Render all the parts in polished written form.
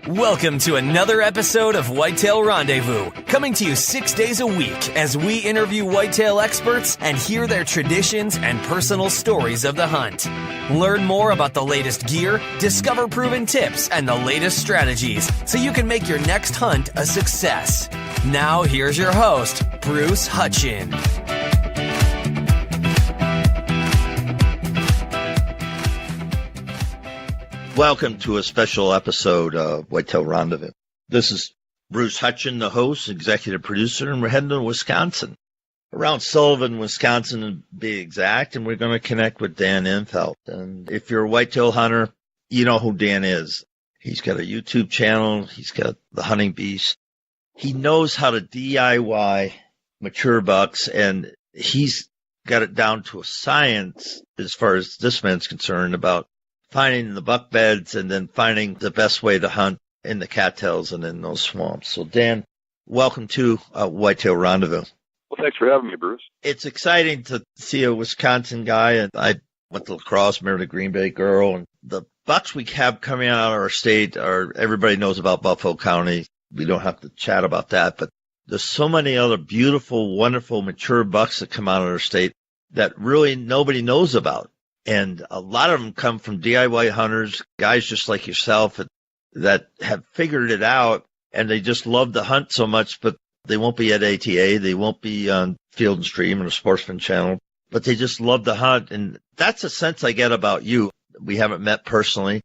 Welcome to another episode of Whitetail Rendezvous, coming to you 6 days a week as we interview whitetail experts and hear their traditions and personal stories of the hunt. Learn more about the latest gear, discover proven tips, and the latest strategies so you can make your next hunt a success. Now here's your host, Bruce Hutchin. Welcome to a special episode of Whitetail Rendezvous. This is Bruce Hutchin, the host, executive producer, and we're heading to Wisconsin, around Sullivan, Wisconsin to be exact, and we're going to connect with Dan Infalt. And if you're a whitetail hunter, you know who Dan is. He's got a YouTube channel. He's got the Hunting Beast. He knows how to DIY mature bucks, and he's got it down to a science as far as this man's concerned about finding the buck beds and then finding the best way to hunt in the cattails and in those swamps. So, Dan, welcome to Whitetail Rendezvous. Well, thanks for having me, Bruce. It's exciting to see a Wisconsin guy, and I went to lacrosse, married a Green Bay girl, and the bucks we have coming out of our state are, everybody knows about Buffalo County. We don't have to chat about that, but there's so many other beautiful, wonderful, mature bucks that come out of our state that really nobody knows about. And a lot of them come from DIY hunters, guys just like yourself that have figured it out, and they just love to hunt so much, but they won't be at ATA. They won't be on Field and Stream or the Sportsman Channel, but they just love to hunt. And that's a sense I get about you. We haven't met personally,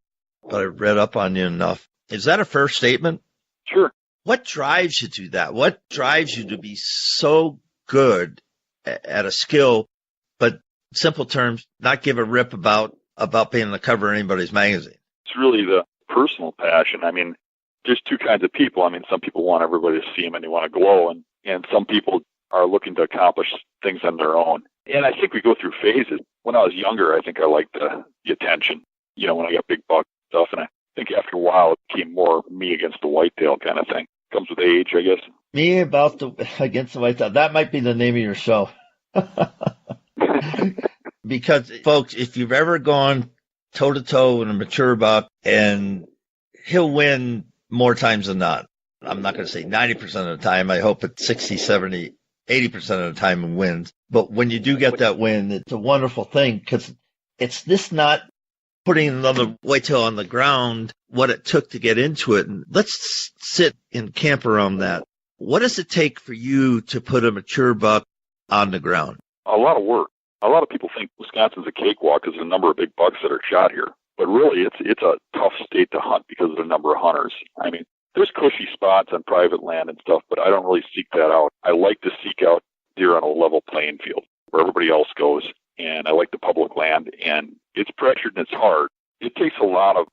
but I've read up on you enough. Is that a fair statement? Sure. What drives you to that? What drives you to be so good at a skill, but simple terms, not give a rip about being on the cover of anybody's magazine? It's really the personal passion. I mean, there's two kinds of people. I mean, some people want everybody to see them and they want to glow, and some people are looking to accomplish things on their own. And I think we go through phases. When I was younger, I think I liked the attention, when I got big buck stuff. And I think after a while, it became more me against the whitetail kind of thing. Comes with age, I guess. Me against the whitetail. That might be the name of your show. Because, folks, if you've ever gone toe-to-toe with a mature buck, and he'll win more times than not. I'm not going to say 90% of the time. I hope it's 60, 70, 80% of the time it wins. But when you do get that win, it's a wonderful thing because it's this not putting another whitetail on the ground, what it took to get into it. And let's sit and camp around that. What does it take for you to put a mature buck on the ground? A lot of work. A lot of people think Wisconsin's a cakewalk because of the number of big bucks that are shot here. But really, it's a tough state to hunt because of the number of hunters. I mean, there's cushy spots on private land and stuff, but I don't really seek that out. I like to seek out deer on a level playing field where everybody else goes, and I like the public land, and it's pressured and it's hard. It takes a lot of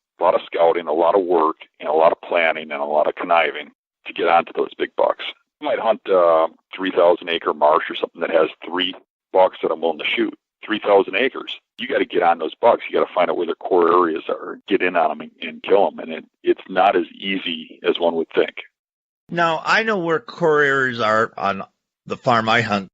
scouting, a lot of work, and a lot of planning, and a lot of conniving to get onto those big bucks. You might hunt a 3,000-acre marsh or something that has 3 bucks that I'm willing to shoot. 3,000 acres. You got to get on those bucks. You got to find out where their core areas are, get in on them and kill them. And it's not as easy as one would think. Now, I know where core areas are on the farm I hunt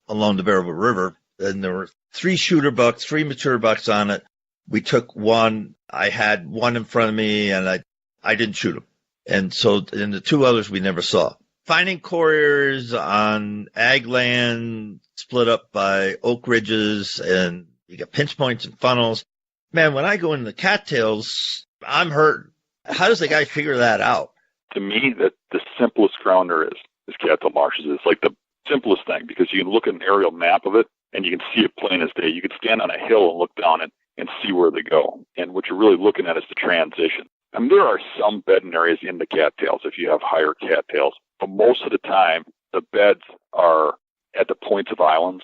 along the Variable River. And there were 3 shooter bucks, 3 mature bucks on it. We took one. I had one in front of me and I didn't shoot him. And so, and the 2 others we never saw. Finding core areas on ag land split up by oak ridges, and you got pinch points and funnels. Man, when I go into the cattails, I'm hurt. How does the guy figure that out? To me, that the simplest ground there is cattail marshes. It's like the simplest thing because you can look at an aerial map of it and you can see it plain as day. You can stand on a hill and look down it and see where they go. And what you're really looking at is the transition. I mean, there are some bedding areas in the cattails if you have higher cattails. But most of the time, the beds are at the points of islands.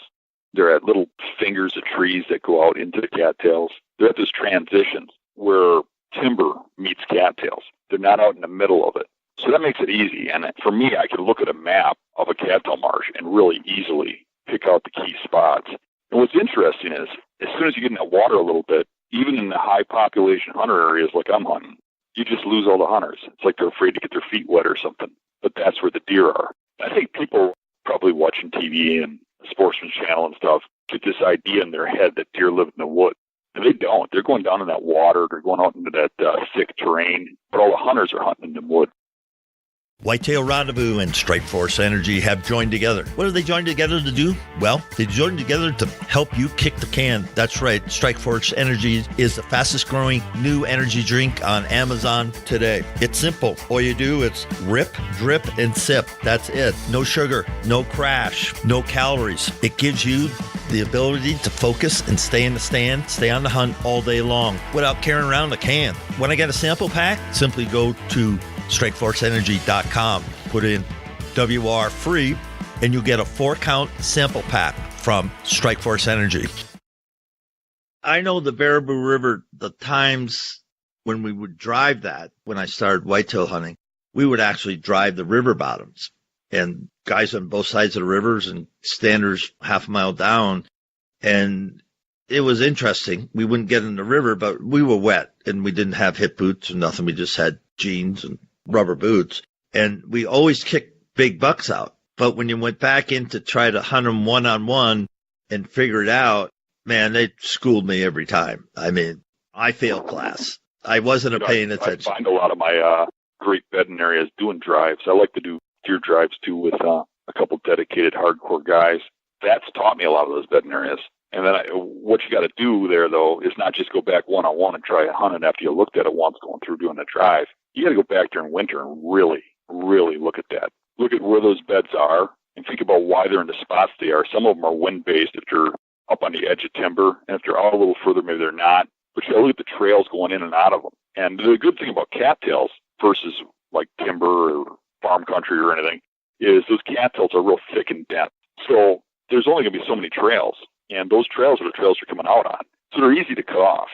They're at little fingers of trees that go out into the cattails. They're at those transitions where timber meets cattails. They're not out in the middle of it. So that makes it easy. And for me, I can look at a map of a cattail marsh and really easily pick out the key spots. And what's interesting is, as soon as you get in that water a little bit, even in the high population hunter areas like I'm hunting, you just lose all the hunters. It's like they're afraid to get their feet wet or something. But that's where the deer are. I think people probably watching TV and the Sportsman Channel and stuff get this idea in their head that deer live in the woods. And they don't. They're going down in that water. They're going out into that thick terrain. But all the hunters are hunting in the wood. Whitetail Rendezvous and Strike Force Energy have joined together. What have they joined together to do? Well, they joined together to help you kick the can. That's right. Strike Force Energy is the fastest growing new energy drink on Amazon today. It's simple. All you do is rip, drip, and sip. That's it. No sugar, no crash, no calories. It gives you the ability to focus and stay in the stand, stay on the hunt all day long without carrying around a can. When I get a sample pack, simply go to strikeforceenergy.com, put in WR free, and you'll get a 4-count sample pack from Strike Force Energy. I know the Baraboo River, the times when we would drive that, when I started whitetail hunting, we would actually drive the river bottoms, and guys on both sides of the rivers and standers half a mile down. And it was interesting. We wouldn't get in the river, but we were wet and we didn't have hip boots or nothing. We just had jeans and rubber boots, and we always kicked big bucks out. But when you went back in to try to hunt them one-on-one and figure it out, man, they schooled me every time. I mean, I failed class. I wasn't paying attention. I find a lot of my great bedding areas doing drives. I like to do deer drives too with a couple dedicated hardcore guys. That's taught me a lot of those bedding areas. And then what you got to do there, though, is not just go back one-on-one and try hunting after you looked at it once going through doing the drive. You got to go back during winter and really, really look at that. Look at where those beds are and think about why they're in the spots they are. Some of them are wind-based if they're up on the edge of timber, and if they're out a little further, maybe they're not. But you got to look at the trails going in and out of them. And the good thing about cattails versus like timber or farm country or anything is those cattails are real thick and dense. So there's only going to be so many trails, and those trails are the trails you're coming out on. So they're easy to cut off.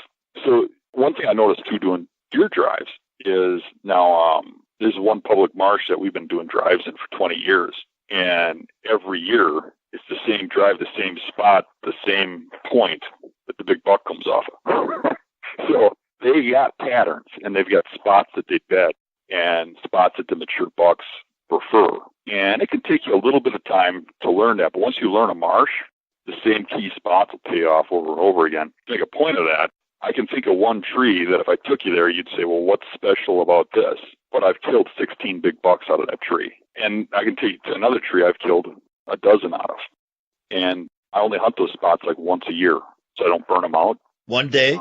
So one thing I noticed too doing deer drives is now there's one public marsh that we've been doing drives in for 20 years. And every year it's the same drive, the same spot, the same point that the big buck comes off of. So they got patterns, and they've got spots that they bed and spots that the mature bucks prefer. And it can take you a little bit of time to learn that. But once you learn a marsh, the same key spots will pay off over and over again. To make a point of that, I can think of one tree that if I took you there, you'd say, well, what's special about this? But I've killed 16 big bucks out of that tree. And I can take you to another tree I've killed a dozen out of. And I only hunt those spots like once a year, so I don't burn them out. One day?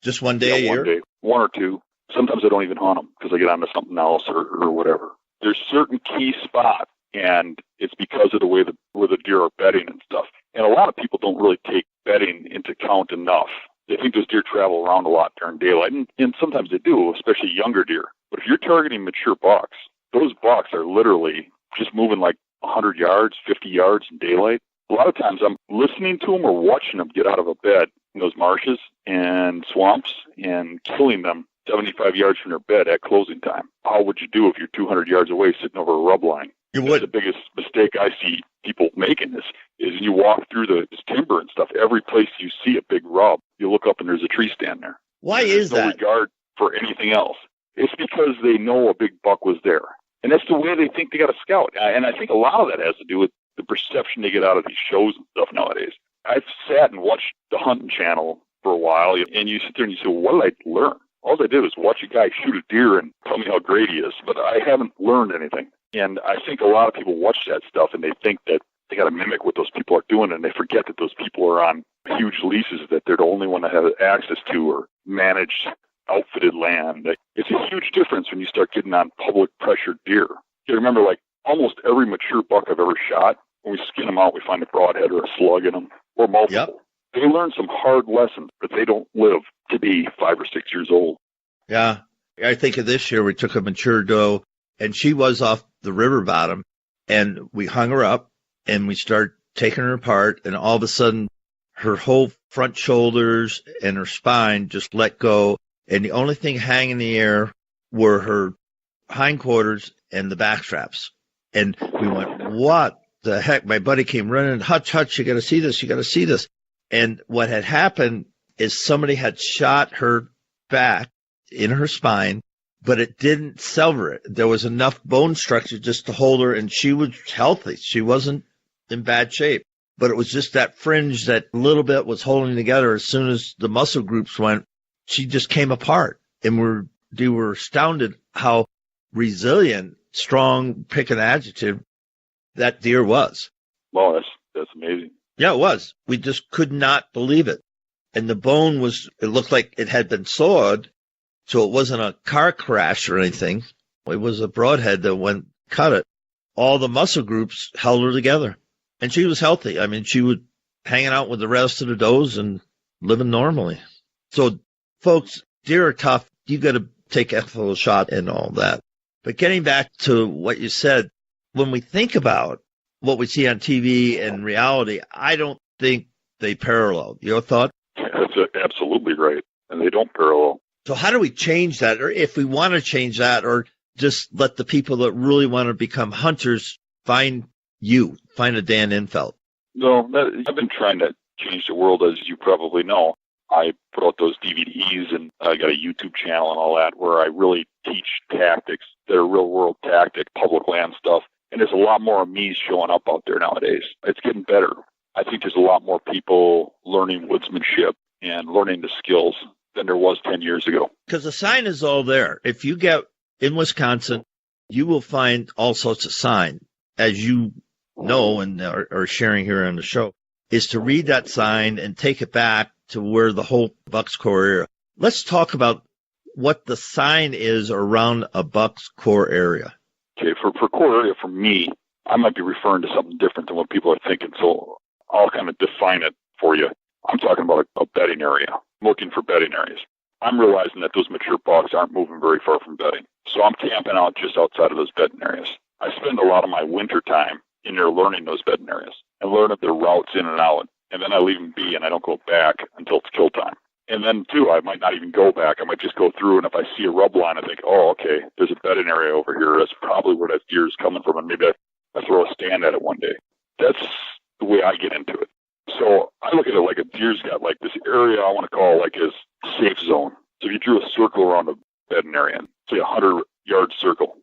Just one day a year? 1 day, 1 or 2. Sometimes I don't even hunt them because I get onto something else or whatever. There's certain key spots, and it's because of the way where the deer are bedding and stuff. And a lot of people don't really take bedding into account enough. They think those deer travel around a lot during daylight, and sometimes they do, especially younger deer. But if you're targeting mature bucks, those bucks are literally just moving like 100 yards, 50 yards in daylight. A lot of times I'm listening to them or watching them get out of a bed in those marshes and swamps and killing them 75 yards from their bed at closing time. How would you do if you're 200 yards away sitting over a rub line? You would. That's the biggest mistake I see people making is you walk through this timber and stuff. Every place you see a big rub, you look up and there's a tree stand there. Why is that? No regard for anything else. It's because they know a big buck was there. And that's the way they think they got to scout. And I think a lot of that has to do with the perception they get out of these shows and stuff nowadays. I've sat and watched the hunting channel for a while, and you sit there and you say, well, what did I learn? All I did was watch a guy shoot a deer and tell me how great he is, but I haven't learned anything. And I think a lot of people watch that stuff and they think that they got to mimic what those people are doing, and they forget that those people are on huge leases that they're the only one that has access to or managed outfitted land. It's a huge difference when you start getting on public pressured deer. You remember, like, almost every mature buck I've ever shot, when we skin them out, we find a broadhead or a slug in them, or multiple. Yep. They learn some hard lessons, but they don't live to be 5 or 6 years old. Yeah. I think of this year, we took a mature doe, and she was off the river bottom, and we hung her up, and we started taking her apart, and all of a sudden, her whole front shoulders and her spine just let go, and the only thing hanging in the air were her hindquarters and the back straps. And we went, what the heck? My buddy came running, Hutch, you got to see this, you got to see this. And what had happened is somebody had shot her back in her spine, but it didn't sever it. There was enough bone structure just to hold her, and she was healthy. She wasn't in bad shape. but it was just that fringe that little bit was holding together. As soon as the muscle groups went, she just came apart. And they were astounded how resilient, strong, pick an adjective, that deer was. Well, that's amazing. Yeah, it was. We just could not believe it. And the bone it looked like it had been sawed, so it wasn't a car crash or anything. It was a broadhead that cut it. All the muscle groups held her together. And she was healthy. I mean, she was hanging out with the rest of the does and living normally. So, folks, deer are tough. You got to take ethical shot and all that. But getting back to what you said, when we think about what we see on TV and reality, I don't think they parallel. Your thought? That's absolutely right. And they don't parallel. So how do we change that? Or if we want to change that, or just let the people that really want to become hunters find a Dan Infalt? No, I've been trying to change the world, as you probably know. I put out those DVDs, and I got a YouTube channel and all that where I really teach tactics that are real world tactic, public land stuff. And there's a lot more of me showing up out there nowadays. It's getting better. I think there's a lot more people learning woodsmanship and learning the skills than there was 10 years ago. Because the sign is all there. If you get in Wisconsin, you will find all sorts of sign, as you know and are sharing here on the show, is to read that sign and take it back to where the whole Bucks Core area. Let's talk about what the sign is around a Bucks Core area. Okay, for core area, for me, I might be referring to something different than what people are thinking, so I'll kind of define it for you. I'm talking about a bedding area. I'm looking for bedding areas. I'm realizing that those mature bucks aren't moving very far from bedding, so I'm camping out just outside of those bedding areas. I spend a lot of my winter time in there learning those bedding areas and learning their routes in and out, and then I leave them be and I don't go back until it's kill time. And then, too, I might not even go back. I might just go through, and if I see a rub line, I think, oh, okay, there's a bedding area over here. That's probably where that deer is coming from, and maybe I throw a stand at it one day. That's the way I get into it. So I look at it like a deer's got like this area I want to call like his safe zone. So if you drew a circle around a bedding area, say a 100-yard circle,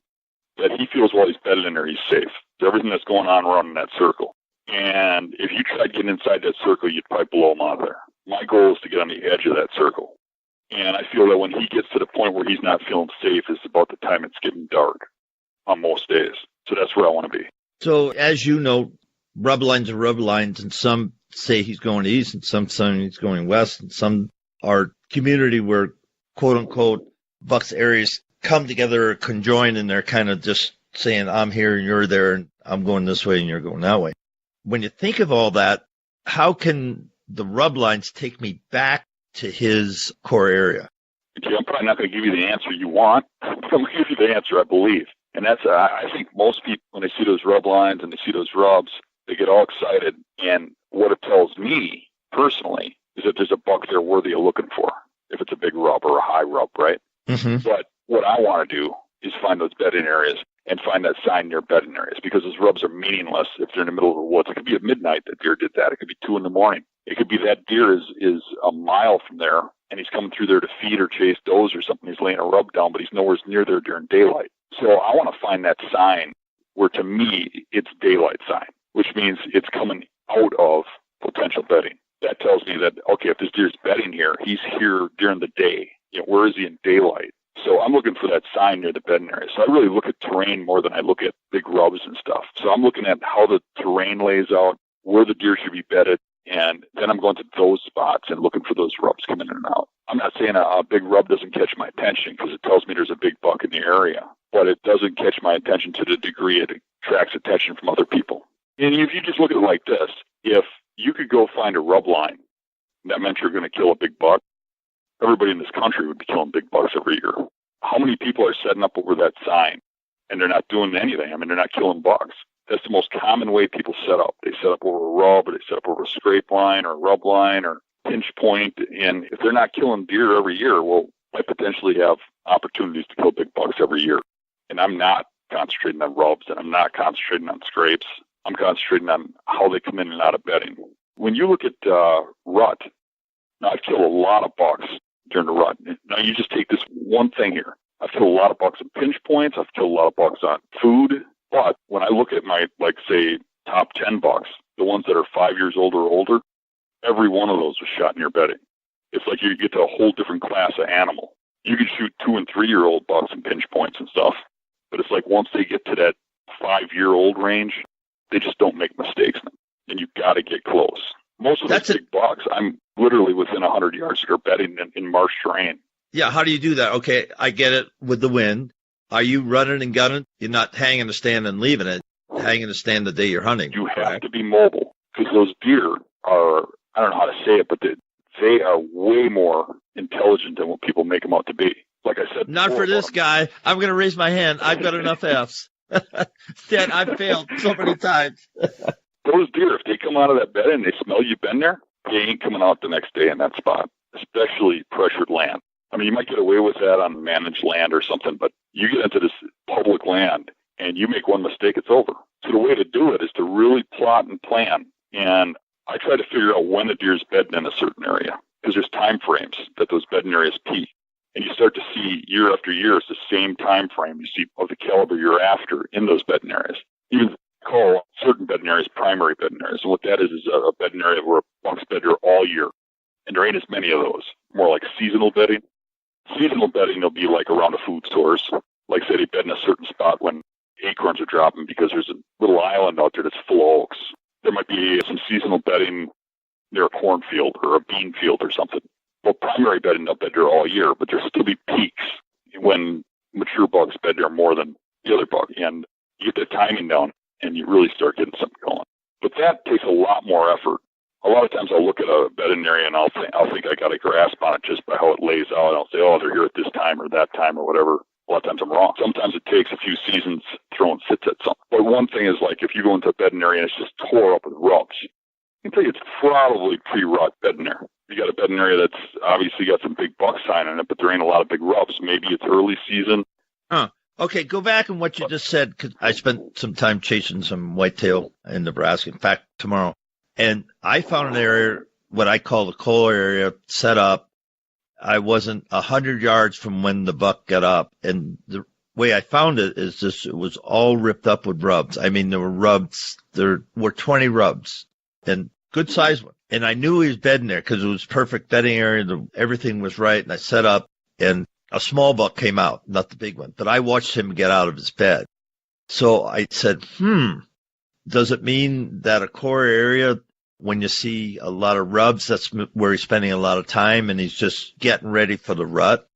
that he feels while he's bedded in there, he's safe. So everything that's going on around in that circle. And if you tried getting inside that circle, you'd probably blow him out of there. My goal is to get on the edge of that circle. And I feel that when he gets to the point where he's not feeling safe is about the time it's getting dark on most days. So that's where I want to be. So as you know, rub lines are rub lines, and some say he's going east, and some say he's going west, and some are community where, quote unquote, Bucks areas come together or conjoin, and they're kind of just saying, I'm here and you're there, and I'm going this way and you're going that way. When you think of all that, how can the rub lines take me back to his core area? Okay, I'm probably not going to give you the answer you want, but I'm going to give you the answer I believe. And that's, I think most people, when they see those rub lines and they see those rubs, they get all excited. And what it tells me, personally, is that there's a buck there worthy of looking for, if it's a big rub or a high rub, right? Mm-hmm. But what I want to do is find those bedding areas and find that sign near bedding areas, because those rubs are meaningless if they're in the middle of the woods. It could be at midnight that deer did that. It could be 2 a.m. It could be that deer is a mile from there, and he's coming through there to feed or chase does or something. He's laying a rub down, but he's nowhere near there during daylight. So I want to find that sign where, to me, it's daylight sign, which means it's coming out of potential bedding. That tells me that, okay, if this deer's bedding here, he's here during the day. You know, where is he in daylight? So I'm looking for that sign near the bedding area. So I really look at terrain more than I look at big rubs and stuff. So I'm looking at how the terrain lays out, where the deer should be bedded, and then I'm going to those spots and looking for those rubs coming in and out. I'm not saying a big rub doesn't catch my attention, because it tells me there's a big buck in the area, but it doesn't catch my attention to the degree it attracts attention from other people. And if you just look at it like this, if you could go find a rub line, that meant you're going to kill a big buck, everybody in this country would be killing big bucks every year. How many people are setting up over that sign and they're not doing anything? I mean, they're not killing bucks. That's the most common way people set up. They set up over a rub, or they set up over a scrape line or a rub line or pinch point. And if they're not killing deer every year, well, I potentially have opportunities to kill big bucks every year. And I'm not concentrating on rubs, and I'm not concentrating on scrapes. I'm concentrating on how they come in and out of bedding. When you look at rut, now I've killed a lot of bucks during the rut. Now you just take this one thing here. I've killed a lot of bucks on pinch points. I've killed a lot of bucks on food. But when I look at my, like, say, top 10 bucks, the ones that are 5 years old or older, every one of those was shot in your bedding. It's like you get to a whole different class of animal. You can shoot 2 and 3 year old bucks and pinch points and stuff, but it's like once they get to that 5-year-old range, they just don't make mistakes, and you've got to get close. Most of those big bucks, I'm literally within 100 yards of their bedding in marsh terrain. Yeah, how do you do that? Okay, I get it with the wind. Are you running and gunning? You're not hanging a stand and leaving it, hanging a stand the day you're hunting. You have to be mobile, because those deer are, I don't know how to say it, but they are way more intelligent than what people make them out to be. Like I said, not for this guy. I'm going to raise my hand. I've got enough F's. Stan, I've failed so many times. Those deer, if they come out of that bed and they smell you've been there, they ain't coming out the next day in that spot, especially pressured land. I mean, you might get away with that on managed land or something, but you get into this public land and you make one mistake, it's over. So the way to do it is to really plot and plan. And I try to figure out when the deer's bedding in a certain area, because there's time frames that those bedding areas peak. And you start to see year after year, it's the same time frame you see of the caliber you're after in those bedding areas. Even call certain bedding areas primary bedding areas. And what that is a bedding area where bucks bed there all year. And there ain't as many of those. More like seasonal bedding. Seasonal bedding will be like around a food source. Like say they bed in a certain spot when acorns are dropping because there's a little island out there that's full of oaks. There might be some seasonal bedding near a cornfield or a bean field or something. Well, primary bedding, they'll bed there all year, but there'll still be peaks when mature bucks bed there more than the other buck. And you get the timing down and you really start getting something going. But that takes a lot more effort. A lot of times I'll look at a bedding area and I'll think I got a grasp on it just by how it lays out. I'll say, oh, they're here at this time or that time or whatever. A lot of times I'm wrong. Sometimes it takes a few seasons throwing sits at something. But one thing is, like, if you go into a bedding area and it's just tore up with rubs, I can tell you it's probably pre-rut bedding area. You got a bedding area that's obviously got some big buck sign in it, but there ain't a lot of big rubs. Maybe it's early season. Okay, go back on what you just said, because I spent some time chasing some whitetail in Nebraska. In fact, tomorrow. And I found an area, what I call the coal area, set up. I wasn't 100 yards from when the buck got up. And the way I found it is just, it was all ripped up with rubs. I mean, there were rubs. There were 20 rubs and good size one. And I knew he was bedding there because it was perfect bedding area. Everything was right. And I set up and a small buck came out, not the big one, but I watched him get out of his bed. So I said, does it mean that a core area, when you see a lot of rubs, that's where he's spending a lot of time and he's just getting ready for the rut?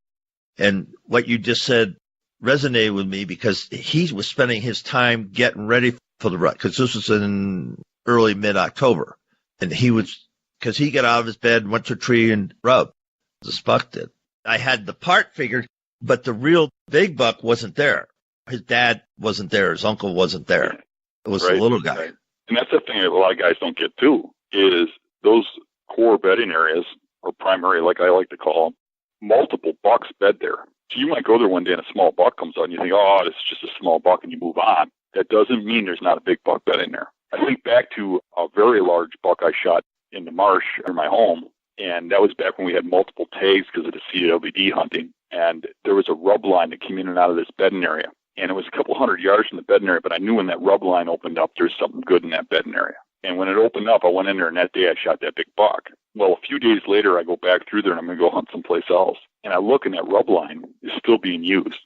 And what you just said resonated with me because he was spending his time getting ready for the rut, because this was in early mid-October. And because he got out of his bed, went to a tree and rubbed. The buck did. I had the part figured, but the real big buck wasn't there. His dad wasn't there. His uncle wasn't there. It was the little guy. Right. And that's the thing that a lot of guys don't get too, is those core bedding areas, or primary, like I like to call them, multiple bucks bed there. So you might go there one day and a small buck comes out and you think, oh, this is just a small buck, and you move on. That doesn't mean there's not a big buck bedding there. I think back to a very large buck I shot in the marsh near my home, and that was back when we had multiple tags because of the CWD hunting. And there was a rub line that came in and out of this bedding area. And it was a couple hundred yards from the bedding area, but I knew when that rub line opened up, there's something good in that bedding area. And when it opened up, I went in there, and that day I shot that big buck. Well, a few days later, I go back through there, and I'm going to go hunt someplace else. And I look, and that rub line is still being used.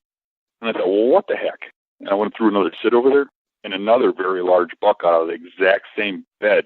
And I thought, well, what the heck? And I went through another sit over there, and another very large buck out of the exact same bed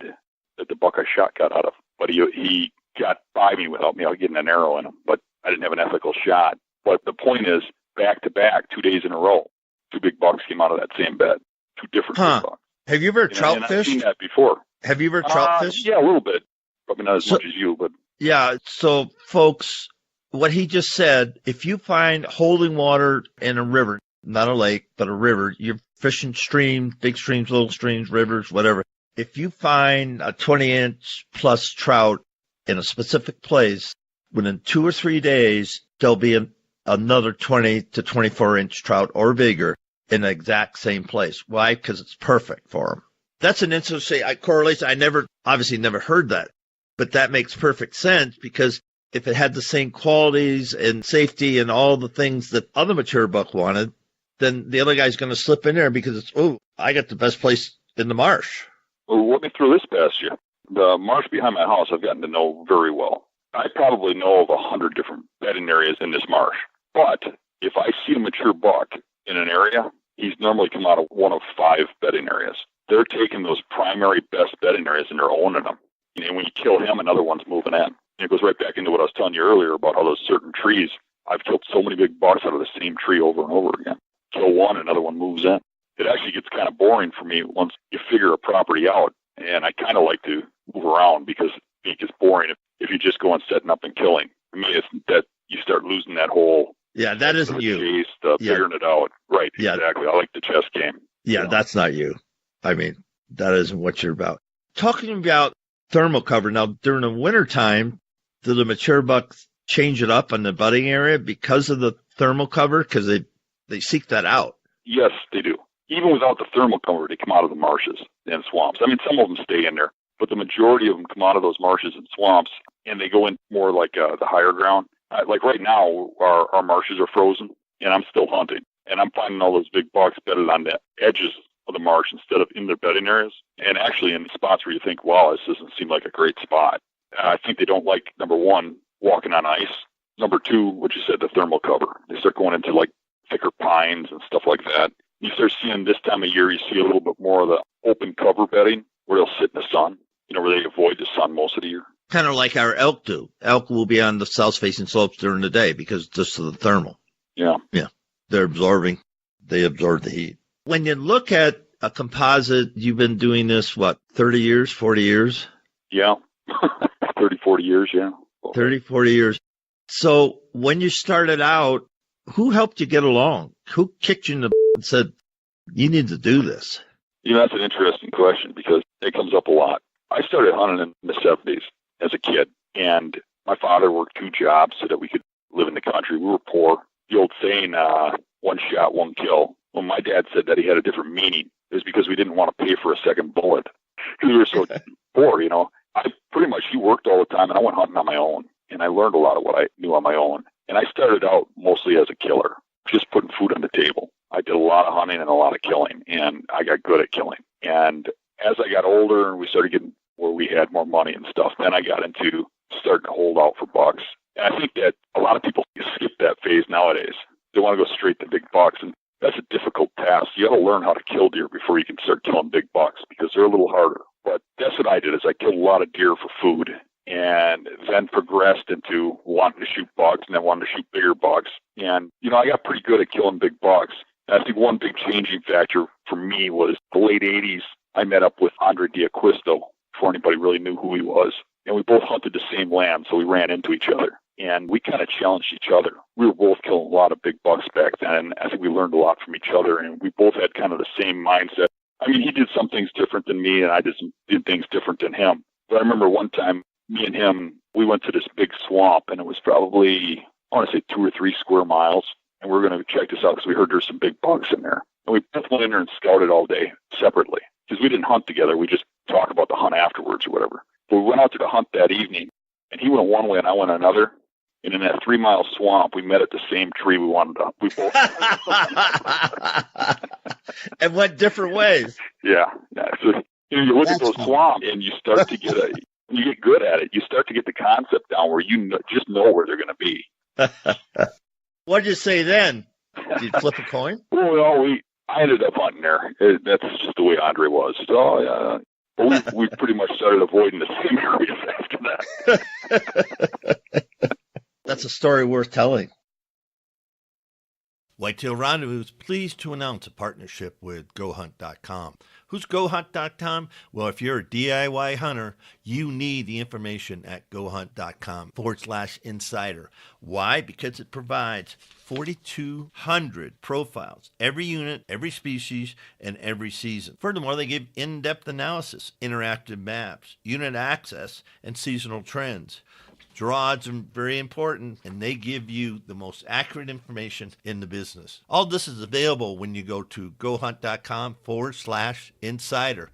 that the buck I shot got out of. But he got by me without me getting an arrow in him. But I didn't have an ethical shot. But the point is, back to back, 2 days in a row, two big bucks came out of that same bed. Two different big bucks. Have you ever trout fished? I've seen that before. Have you ever trout fished? Yeah, a little bit. Probably not as much as you, but. Yeah. So, folks, what he just said, if you find holding water in a river, not a lake, but a river, you're fishing streams, big streams, little streams, rivers, whatever. If you find a 20-inch plus trout in a specific place, within 2 or 3 days, there'll be another 20 to 24-inch trout or bigger in the exact same place. Why? Because it's perfect for them. That's an interesting correlation. I obviously never heard that, but that makes perfect sense, because if it had the same qualities and safety and all the things that other mature buck wanted, then the other guy's going to slip in there because I got the best place in the marsh. Well, let me throw this past you. The marsh behind my house I've gotten to know very well. I probably know of 100 different bedding areas in this marsh. But if I see a mature buck in an area, he's normally come out of one of 5 bedding areas. They're taking those primary best bedding areas and they're owning them. And when you kill him, another one's moving in. And it goes right back into what I was telling you earlier about how those certain trees, I've killed so many big bucks out of the same tree over and over again. Kill one, another one moves in. It actually gets kind of boring for me once you figure a property out. And I kind of like to move around because it gets boring if you just go on setting up and killing. I mean, it's that you start losing that whole that isn't you. Chase, figuring it out. Right, exactly. I like the chess game. Yeah, that's not you. I mean, that isn't what you're about. Talking about thermal cover, now during the wintertime, do the mature bucks change it up on the budding area because of the thermal cover? Because they seek that out. Yes, they do. Even without the thermal cover, they come out of the marshes and swamps. I mean, some of them stay in there, but the majority of them come out of those marshes and swamps, and they go in more like the higher ground. Like right now, our marshes are frozen, and I'm still hunting. And I'm finding all those big bucks bedded on the edges of the marsh instead of in their bedding areas. And actually in spots where you think, wow, this doesn't seem like a great spot. I think they don't like, number one, walking on ice. Number two, what you said, the thermal cover. They start going into like thicker pines and stuff like that. You start seeing this time of year, you see a little bit more of the open cover bedding where they'll sit in the sun, where they avoid the sun most of the year. Kind of like our elk do. Elk will be on the south-facing slopes during the day because just of the thermal. Yeah. Yeah. They absorb the heat. When you look at a composite, you've been doing this, 30 years, 40 years? Yeah. 30, 40 years, yeah. 30, 40 years. So when you started out, who helped you get along? Who kicked you in the and said, you need to do this? That's an interesting question because it comes up a lot. I started hunting in the 70s as a kid, and my father worked 2 jobs so that we could live in the country. We were poor. The old saying, one shot, one kill. Well, my dad said that he had a different meaning. It was because we didn't want to pay for a second bullet because we were so poor, he worked all the time, and I went hunting on my own, and I learned a lot of what I knew on my own. And I started out mostly as a killer, just putting food on the table. I did a lot of hunting and a lot of killing, and I got good at killing. And as I got older and we started getting where we had more money and stuff, then I got into starting to hold out for bucks. And I think that a lot of people skip that phase nowadays. They want to go straight to big bucks, and that's a difficult task. You got to learn how to kill deer before you can start killing big bucks because they're a little harder. But that's what I did is I killed a lot of deer for food and then progressed into wanting to shoot bucks and then wanting to shoot bigger bucks. And, I got pretty good at killing big bucks. And I think one big changing factor for me was the late 80s. I met up with Andre D'Acquisto before anybody really knew who he was. And we both hunted the same land, so we ran into each other. And we kind of challenged each other. We were both killing a lot of big bucks back then, and I think we learned a lot from each other, and we both had kind of the same mindset. I mean, he did some things different than me, and I did things different than him. But I remember one time, me and him, we went to this big swamp, and it was probably, I want to say 2 or 3 square miles, and we were going to check this out because we heard there's some big bucks in there. And we both went in there and scouted all day separately because we didn't hunt together. We just talk about the hunt afterwards or whatever. But we went out to the hunt that evening, and he went one way and I went another. And in that 3-mile swamp, we met at the same tree we wanted to. We both and went different ways. Yeah. So you look at those swamps, and you start to get when you get good at it, you start to get the concept down where you just know where they're going to be. What did you say then? Did you flip a coin? Well, I ended up hunting there. That's just the way Andre was. So yeah. But we pretty much started avoiding the same areas after that. That's a story worth telling. Whitetail Rendezvous is pleased to announce a partnership with GoHunt.com. Who's GoHunt.com? Well, if you're a DIY hunter, you need the information at GoHunt.com/insider. Why? Because it provides 4,200 profiles, every unit, every species, and every season. Furthermore, they give in-depth analysis, interactive maps, unit access, and seasonal trends. Draw odds are very important, and they give you the most accurate information in the business. All this is available when you go to GoHunt.com/insider.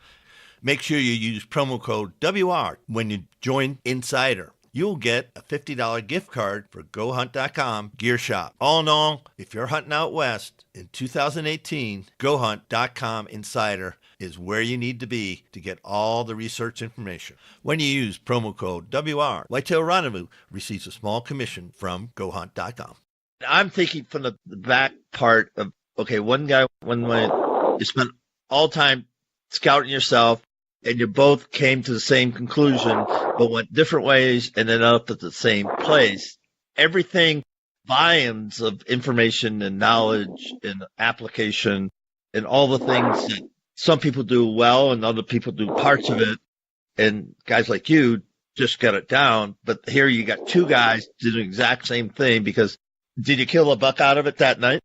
Make sure you use promo code WR when you join Insider. You'll get a $50 gift card for GoHunt.com Gear Shop. All in all, if you're hunting out west, In 2018, GoHunt.com Insider is where you need to be to get all the research information. When you use promo code WR, Whitetail Rendezvous receives a small commission from GoHunt.com. I'm thinking from the back part of, okay, one guy, one way, you spent all time scouting yourself, and you both came to the same conclusion, but went different ways and ended up at the same place. Everything, volumes of information and knowledge and application and all the things that some people do well and other people do parts of it. And guys like you just got it down. But here you got two guys doing the exact same thing because did you kill a buck out of it that night?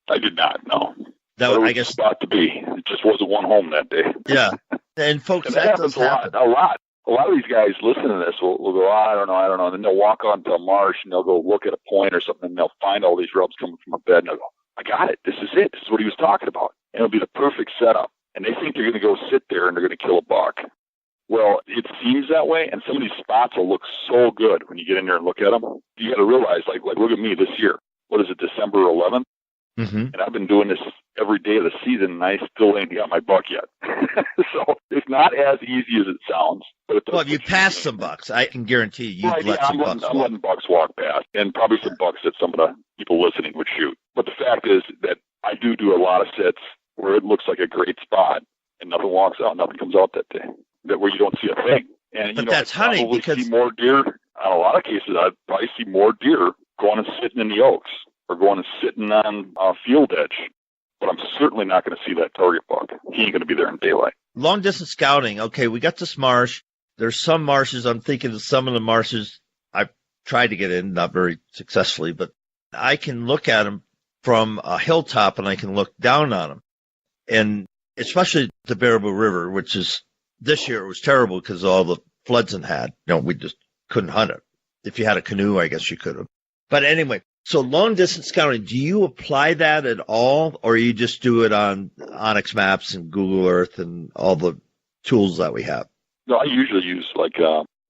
I did not, no. That was I guess spot to be. It just wasn't one home that day. Yeah. And folks, and that happens does happen. a lot. A lot of these guys listen to this will go, I don't know. And then they'll walk onto a marsh and they'll go look at a point or something and they'll find all these rubs coming from a bed and they'll go, I got it. This is it. This is what he was talking about. And it'll be the perfect setup. And they think they're going to go sit there and they're going to kill a buck. Well, it seems that way. And some of these spots will look so good when you get in there and look at them. You got to realize, like look at me this year. What is it, December 11th? Mm-hmm. And I've been doing this every day of the season, and I still ain't got my buck yet. So it's not as easy as it sounds. But it does. Well, you passed some bucks. I can guarantee you. Right, I'm letting bucks walk past, and probably some bucks that some of the people listening would shoot. But the fact is that I do a lot of sits where it looks like a great spot, and nothing walks out, nothing comes out that day, where you don't see a thing. And but that's hunting because see more deer. In a lot of cases, I'd probably see more deer going and sitting in the oaks or going and sitting on a field edge. But I'm certainly not going to see that target buck. He ain't going to be there in daylight. Long distance scouting. Okay, we got this marsh. There's some marshes. I'm thinking of some of the marshes I've tried to get in, not very successfully, but I can look at them from a hilltop and I can look down on them. And especially the Repeatable River, which is this year it was terrible because of all the floods it had. We just couldn't hunt it. If you had a canoe, I guess you could have. But anyway, so long distance scouting, do you apply that at all, or you just do it on Onyx Maps and Google Earth and all the tools that we have? No, I usually use like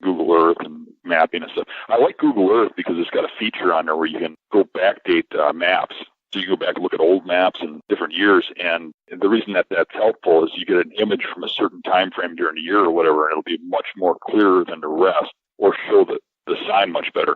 Google Earth and mapping and stuff. I like Google Earth because it's got a feature on there where you can go backdate maps. So you go back and look at old maps in different years. And the reason that that's helpful is you get an image from a certain time frame during the year or whatever, and it'll be much more clearer than the rest or show the sign much better.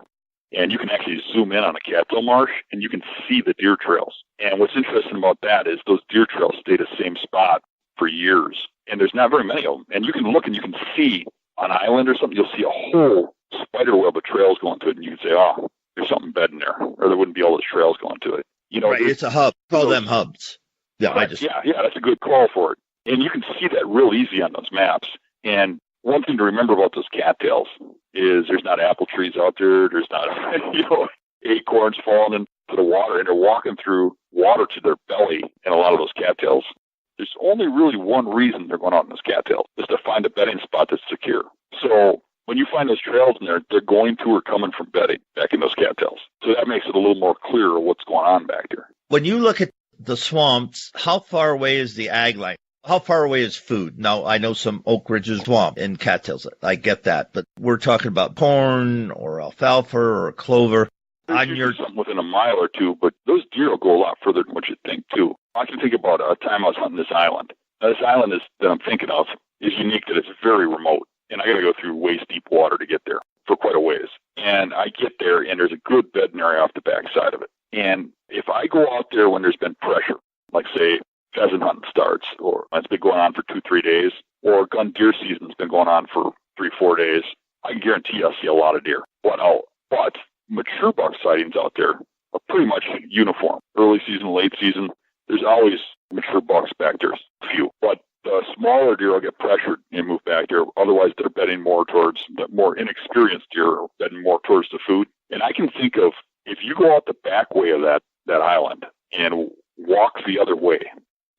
And you can actually zoom in on a cattail marsh and you can see the deer trails. And what's interesting about that is those deer trails stay the same spot for years. And there's not very many of them. And you can look and you can see on an island or something, you'll see a whole spider web of trails going to it. And you can say, oh, there's something bedding there, or there wouldn't be all those trails going to it. Right, it's a hub. Call them hubs. Yeah, right, yeah, that's a good call for it. And you can see that real easy on those maps. And one thing to remember about those cattails is there's not apple trees out there. There's not, acorns falling into the water, and they're walking through water to their belly in a lot of those cattails. There's only really one reason they're going out in those cattails, is to find a bedding spot that's secure. So when you find those trails in there, they're going to or coming from bedding back in those cattails. So that makes it a little more clear what's going on back there. When you look at the swamps, how far away is the ag line? How far away is food? Now, I know some Oak Ridges swamp and cattails. I get that. But we're talking about corn or alfalfa or clover. There's something within a mile or two, but those deer will go a lot further than what you think, too. I can think about a time I was hunting this island. Now, this island that I'm thinking of is unique that it's very remote. And I got to go through waist-deep water to get there for quite a ways. And I get there, and there's a good bedding area off the backside of it. And if I go out there when there's been pressure, like, say, pheasant hunting starts, or it's been going on for 2-3 days, or gun deer season's been going on for 3-4 days, I can guarantee I'll see a lot of deer. But mature buck sightings out there are pretty much uniform. Early season, late season, there's always mature bucks back there, few. But the smaller deer will get pressured and move back there. Otherwise, they're bedding more towards the more inexperienced deer, or bedding more towards the food. And I can think of, if you go out the back way of that island and walk the other way,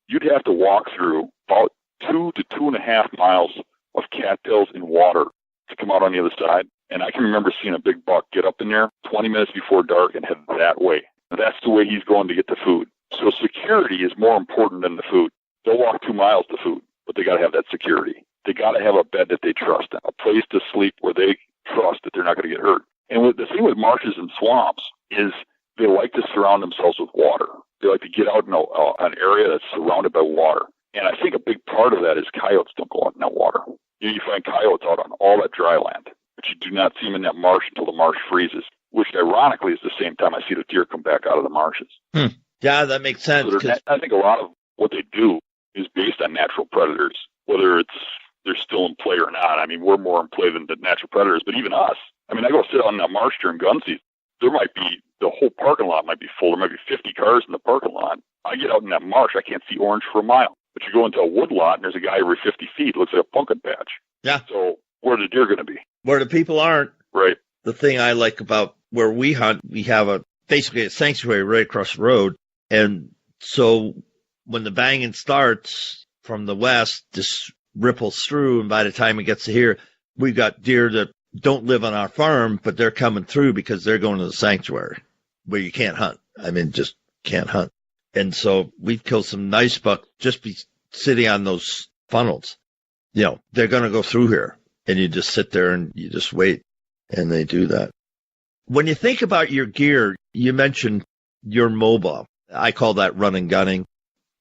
you'd have to walk through about 2 to 2.5 miles of cattails in water to come out on the other side. And I can remember seeing a big buck get up in there 20 minutes before dark and head that way. And that's the way he's going to get the food. So security is more important than the food. They'll walk 2 miles to food, but they got to have that security. They got to have a bed that they trust, a place to sleep where they trust that they're not going to get hurt. And the thing with marshes and swamps is they like to surround themselves with water. They like to get out in an area that's surrounded by water. And I think a big part of that is coyotes don't go out in that water. You find coyotes out on all that dry land, but you do not see them in that marsh until the marsh freezes, which ironically is the same time I see the deer come back out of the marshes. Yeah, that makes sense. So I think a lot of what they do is based on natural predators, whether they're still in play or not. I mean, we're more in play than the natural predators, but even us. I mean, I go sit on that marsh during gun season. There might be, the whole parking lot might be full. There might be 50 cars in the parking lot. I get out in that marsh, I can't see orange for a mile. But you go into a wood lot, and there's a guy every 50 feet. It looks like a pumpkin patch. Yeah. So where are the deer going to be? Where the people aren't. Right. The thing I like about where we hunt, we have basically a sanctuary right across the road. And so when the banging starts from the west, this ripples through. And by the time it gets to here, we've got deer that don't live on our farm, but they're coming through because they're going to the sanctuary where you can't hunt. I mean, just can't hunt. And so we've killed some nice bucks just be sitting on those funnels. You know, they're going to go through here, and you just sit there and you just wait, and they do that. When you think about your gear, you mentioned your mobile. I call that run and gunning.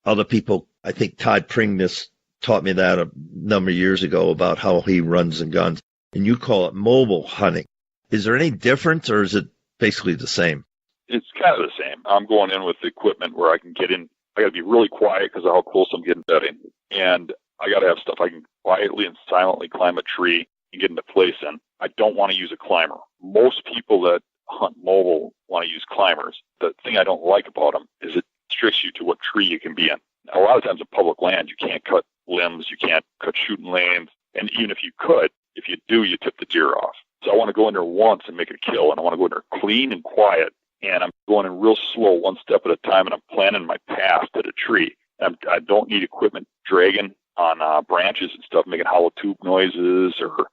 Other people, I think Todd Pringnes taught me that a number of years ago about how he runs and guns, and you call it mobile hunting. Is there any difference, or is it basically the same? It's kind of the same. I'm going in with equipment where I can get in. I got to be really quiet because of how close I'm getting bedding. And I got to have stuff I can quietly and silently climb a tree and get into place in. I don't want to use a climber. Most people that hunt mobile want to use climbers. The thing I don't like about them is it restricts you to what tree you can be in. A lot of times in public land, you can't cut limbs, you can't cut shooting lanes. And even if you could, if you do, you tip the deer off. So I want to go in there once and make a kill, and I want to go in there clean and quiet. And I'm going in real slow, one step at a time, and I'm planning my path to the tree. I don't need equipment dragging on branches and stuff, making hollow tube noises or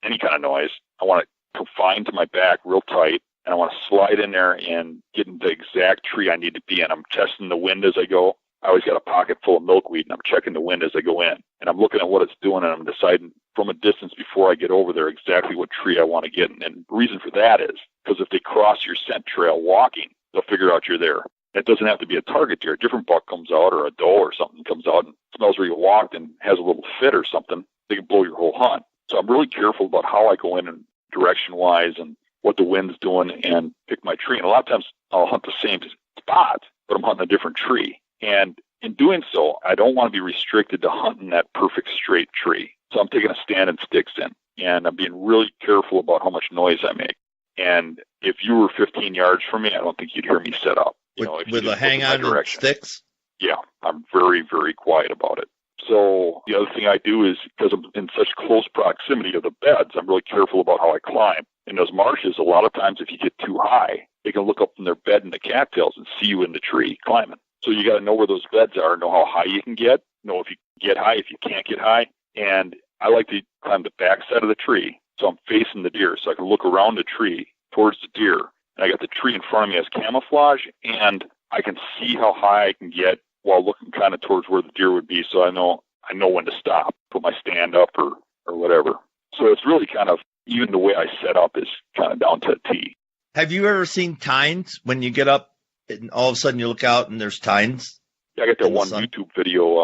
any kind of noise. I want it confined to my back real tight, and I want to slide in there and get in the exact tree I need to be in. I'm testing the wind as I go. I always got a pocket full of milkweed, and I'm checking the wind as I go in. And I'm looking at what it's doing, and I'm deciding from a distance before I get over there exactly what tree I want to get in. And the reason for that is because if they cross your scent trail walking, they'll figure out you're there. It doesn't have to be a target deer. A different buck comes out or a doe or something comes out and smells where you walked and has a little fit or something. They can blow your whole hunt. So I'm really careful about how I go in and direction-wise and what the wind's doing and pick my tree. And a lot of times I'll hunt the same spot, but I'm hunting a different tree. And in doing so, I don't want to be restricted to hunting that perfect straight tree. So I'm taking a stand and sticks in, and I'm being really careful about how much noise I make. And if you were 15 yards from me, I don't think you'd hear me set up. With a hang on and sticks? Yeah, I'm very, very quiet about it. So the other thing I do is, because I'm in such close proximity of the beds, I'm really careful about how I climb. In those marshes, a lot of times if you get too high, they can look up from their bed in the cattails and see you in the tree climbing. So you got to know where those beds are, know how high you can get, know if you can get high, if you can't get high. And I like to climb the back side of the tree, so I'm facing the deer, so I can look around the tree towards the deer. And I got the tree in front of me as camouflage, and I can see how high I can get while looking kind of towards where the deer would be, so I know when to stop, put my stand up or whatever. So it's really kind of, even the way I set up is kind of down to a T. Have you ever seen tines when you get up and all of a sudden you look out and there's tines? Yeah, I got that one YouTube video.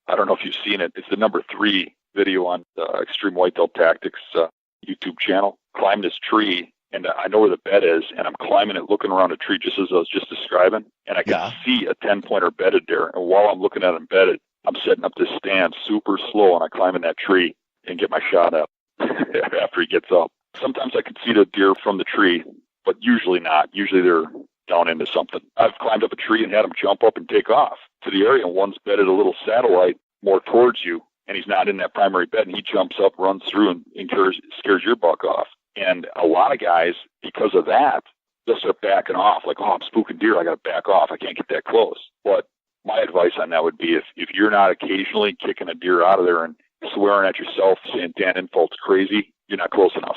I don't know if you've seen it. It's the number 3 video on the Extreme Whitetail Tactics YouTube channel. Climb this tree, and I know where the bed is, and I'm climbing it, looking around a tree just as I was just describing, and I can see a 10-pointer bedded there. And while I'm looking at it bedded, I'm setting up this stand super slow, and I climb in that tree and get my shot up after he gets up. Sometimes I can see the deer from the tree, but usually not. Usually they're down into something. I've climbed up a tree and had them jump up and take off to the area, and one's bedded a little satellite more towards you, and he's not in that primary bed, and he jumps up, runs through, and scares your buck off. And a lot of guys, because of that, they'll start backing off, like, oh, I'm spooking deer, I got to back off, I can't get that close. But my advice on that would be if you're not occasionally kicking a deer out of there and swearing at yourself, saying Dan Infalt's crazy, you're not close enough.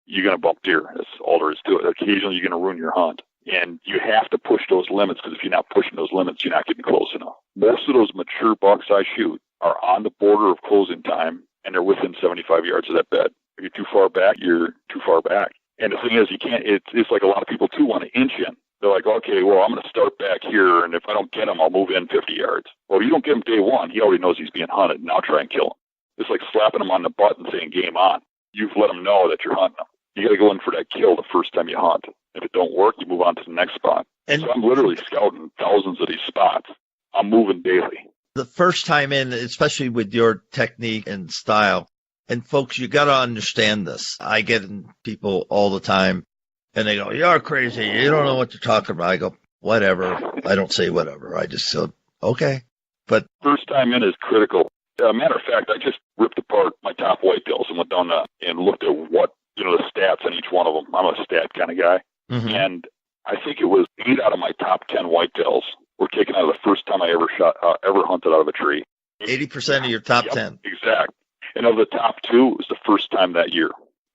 You're going to bump deer. That's all there is to it. Occasionally you're going to ruin your hunt. And you have to push those limits, because if you're not pushing those limits, you're not getting close enough. Most of those mature bucks I shoot are on the border of closing time, and they're within 75 yards of that bed. If you're too far back, you're too far back. And the thing is, you can't. It's like a lot of people too want to inch in. They're like, okay, well, I'm going to start back here, and if I don't get him, I'll move in 50 yards. Well, if you don't get him day one, he already knows he's being hunted. Now try and kill him. It's like slapping him on the butt and saying, game on. You've let him know that you're hunting him. You got to go in for that kill the first time you hunt. If it don't work, you move on to the next spot. And so I'm literally scouting thousands of these spots. I'm moving daily. The first time in, especially with your technique and style, and folks, you got to understand this. I get in people all the time, and they go, you're crazy. You don't know what you're talking about. I go, whatever. I don't say whatever. I just say, okay. But first time in is critical. Matter of fact, I just ripped apart my top whitetails and went down and looked at what, the stats on each one of them. I'm a stat kind of guy. Mm-hmm. And I think it was 8 out of my top 10 whitetails were taken out of the first time I ever hunted out of a tree. 80% of your top 10. Exact. And of the top 2, it was the first time that year.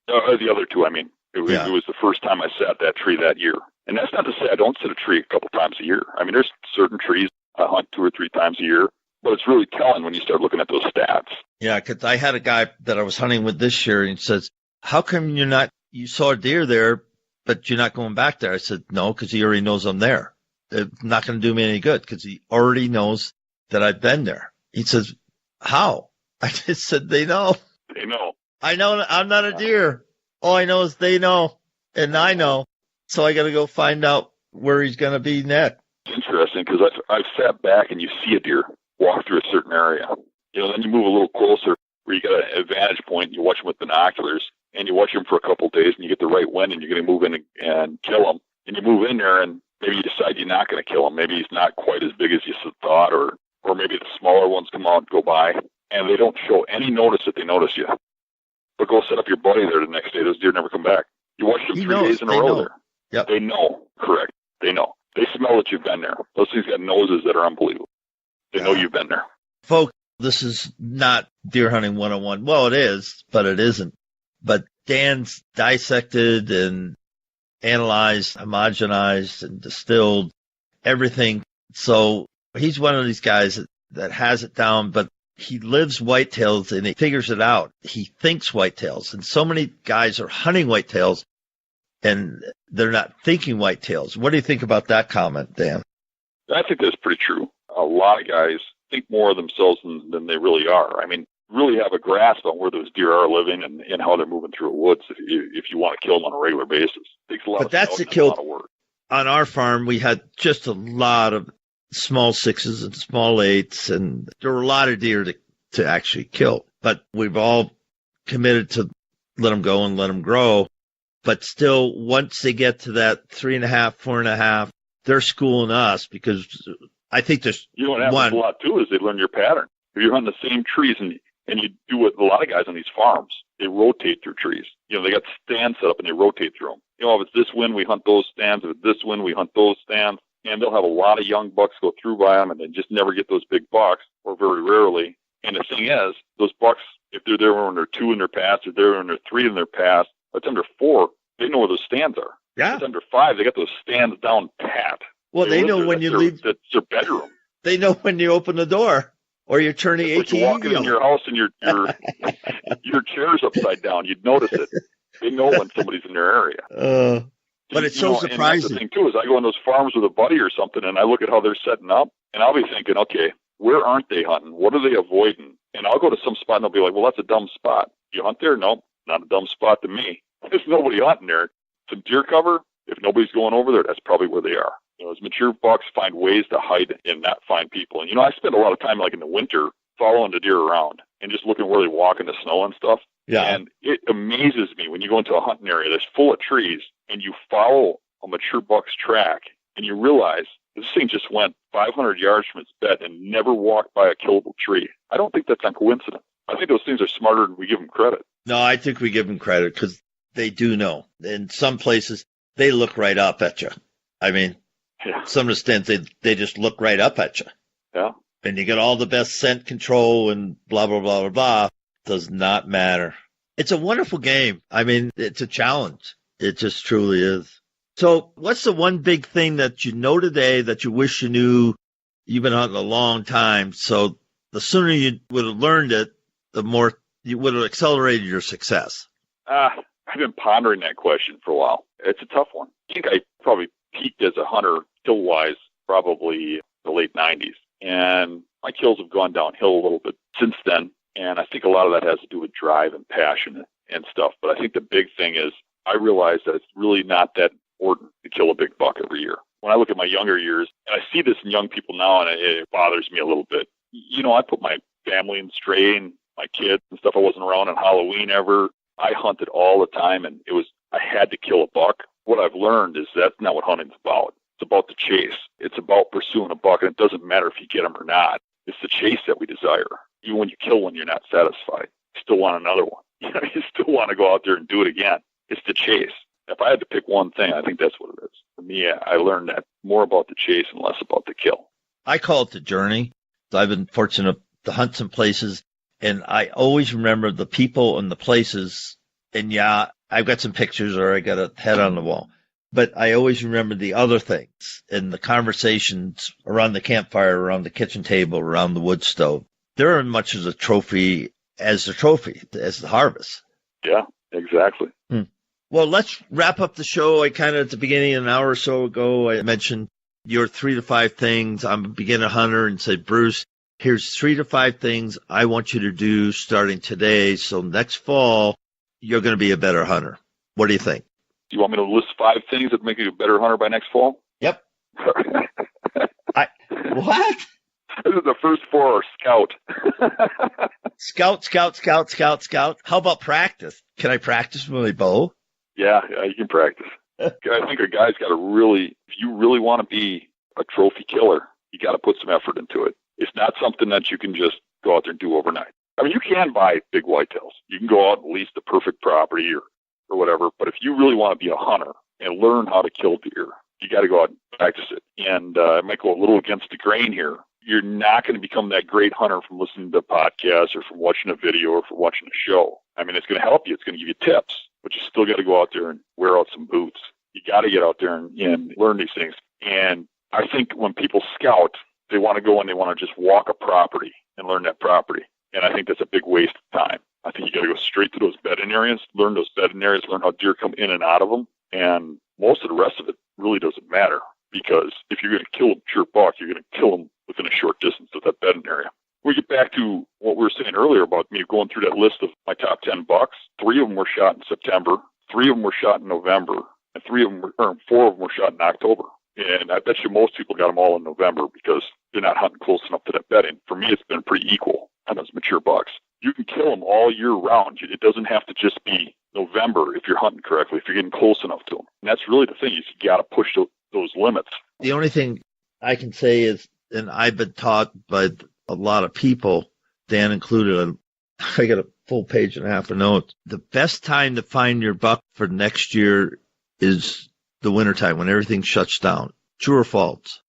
The other 2, I mean. It was the first time I sat that tree that year. And that's not to say I don't sit a tree a couple times a year. I mean, there's certain trees I hunt 2 or 3 times a year. But it's really telling when you start looking at those stats. Yeah, because I had a guy that I was hunting with this year, and he says, how come you saw a deer there, but you're not going back there? I said, no, because he already knows I'm there. It's not going to do me any good because he already knows that I've been there. He says, how? I just said, they know. They know. I know I'm not a deer. All I know is they know, and I know. So I got to go find out where he's going to be next. It's interesting because I've sat back and you see a deer walk through a certain area. Then you move a little closer where you got an advantage point. You watch him with binoculars, and you watch him for a couple of days, and you get the right wind, and you're going to move in and kill him. And you move in there, and maybe you decide you're not going to kill him. Maybe he's not quite as big as you thought, or maybe the smaller ones come out and go by, and they don't show any notice that they notice you. But go set up your buddy there the next day. Those deer never come back. You watch them 3 days in a row there. Yep. They know. Correct. They know. They smell that you've been there. Those things got noses that are unbelievable. They know you've been there. Folks, this is not deer hunting 101. Well, it is, but it isn't. But Dan's dissected and analyzed, homogenized, and distilled everything. So he's one of these guys that has it down, but he lives whitetails and he figures it out. He thinks whitetails. And so many guys are hunting whitetails and they're not thinking whitetails. What do you think about that comment, Dan? I think that's pretty true. A lot of guys think more of themselves than they really are. I mean, really have a grasp on where those deer are living and how they're moving through the woods if you want to kill them on a regular basis. It takes a lot of work. On our farm, we had just a lot of small 6s and small 8s, and there were a lot of deer to actually kill. But we've all committed to let them go and let them grow. But still, once they get to that 3.5, 4.5, they're schooling us because I think there's what happens a lot too is they learn your pattern. If you're hunting the same trees and you do what a lot of guys on these farms, they rotate through trees. They got stands set up and they rotate through them. If it's this wind, we hunt those stands. If it's this wind, we hunt those stands. And they'll have a lot of young bucks go through by them and they just never get those big bucks, or very rarely. And the thing is, those bucks, if they're there when they're 2 in their past, or they're when they're 3 in their past, if it's under 4, they know where those stands are. Yeah. If it's under 5, they got those stands down pat. Well, they know when you leave. That's their bedroom. They know when you open the door or you're turning 18. Like you're walking in your house and your chair's upside down. You'd notice it. They know when somebody's in their area. But it's so surprising. And that's the thing, too, is I go on those farms with a buddy or something, and I look at how they're setting up, and I'll be thinking, okay, where aren't they hunting? What are they avoiding? And I'll go to some spot, and they'll be like, well, that's a dumb spot. You hunt there? Nope, not a dumb spot to me. There's nobody hunting there. Some deer cover. If nobody's going over there, that's probably where they are. As mature bucks find ways to hide and not find people. And, I spend a lot of time, like in the winter, following the deer around and just looking where they walk in the snow and stuff. Yeah. And it amazes me when you go into a hunting area that's full of trees and you follow a mature buck's track and you realize this thing just went 500 yards from its bed and never walked by a killable tree. I don't think that's a coincidence. I think those things are smarter than we give them credit. No, I think we give them credit because they do know. In some places, they look right up at you. I mean, some of the stands, they just look right up at you. Yeah. And you get all the best scent control and blah, blah, blah, blah, blah. Does not matter. It's a wonderful game. I mean, it's a challenge. It just truly is. So what's the one big thing that you know today that you wish you knew? You've been hunting a long time. So the sooner you would have learned it, the more you would have accelerated your success. I've been pondering that question for a while. It's a tough one. I think I probably peaked as a hunter kill-wise probably the late 90s. And my kills have gone downhill a little bit since then. And I think a lot of that has to do with drive and passion and stuff. But I think the big thing is I realize that it's really not that important to kill a big buck every year. When I look at my younger years, and I see this in young people now, and it bothers me a little bit. You know, I put my family in stray and my kids and stuff. I wasn't around on Halloween ever. I hunted all the time, and I had to kill a buck. What I've learned is that's not what hunting's about. It's about the chase. It's about pursuing a buck, and it doesn't matter if you get him or not. It's the chase that we desire. Even when you kill one, you're not satisfied. You still want another one. You still want to go out there and do it again. It's the chase. If I had to pick one thing, I think that's what it is. For me, I learned that more about the chase and less about the kill. I call it the journey. I've been fortunate to hunt some places, and I always remember the people and the places. And yeah, I've got some pictures or I got a head on the wall. But I always remember the other things and the conversations around the campfire, around the kitchen table, around the wood stove. They're as much as a trophy as the harvest. Yeah, exactly. Well, let's wrap up the show. I kind of at the beginning an hour or so ago, I mentioned your 3 to 5 things. I'm a beginner hunter and said, Bruce, here's 3 to 5 things I want you to do starting today. So next fall, you're going to be a better hunter. What do you think? Do you want me to list 5 things that make you a better hunter by next fall? Yep. What? This is the first 4 are scout. Scout. How about practice? Can I practice with my bow? Yeah, you can practice. I think a guy's got to really, if you really want to be a trophy killer, you got to put some effort into it. It's not something that you can just go out there and do overnight. I mean, you can buy big whitetails. You can go out and lease the perfect property or whatever. But if you really want to be a hunter and learn how to kill deer, you got to go out and practice it. And I might go a little against the grain here. You're not going to become that great hunter from listening to podcasts or from watching a video or from watching a show. I mean, it's going to help you. It's going to give you tips, but you still got to go out there and wear out some boots. You got to get out there and learn these things. And I think when people scout, they want to go and they want to just walk a property and learn that property. And I think that's a big waste of time. I think you got to go straight to those bedding areas, learn those bedding areas, learn how deer come in and out of them. And most of the rest of it really doesn't matter, because if you're going to kill a mature buck, you're going to kill them within a short distance of that bedding area. We get back to what we were saying earlier about me going through that list of my top 10 bucks. 3 of them were shot in September, 3 of them were shot in November, and 4 of them were shot in October. And I bet you most people got them all in November because they're not hunting close enough to that bedding. For me, it's been pretty equal on those mature bucks. You can kill them all year round. It doesn't have to just be November if you're hunting correctly, if you're getting close enough to them. And that's really the thing, is you got to push those limits. The only thing I can say is, and I've been taught by a lot of people, Dan included, I got a full page and a half of notes. The best time to find your buck for next year is the wintertime when everything shuts down. True or false?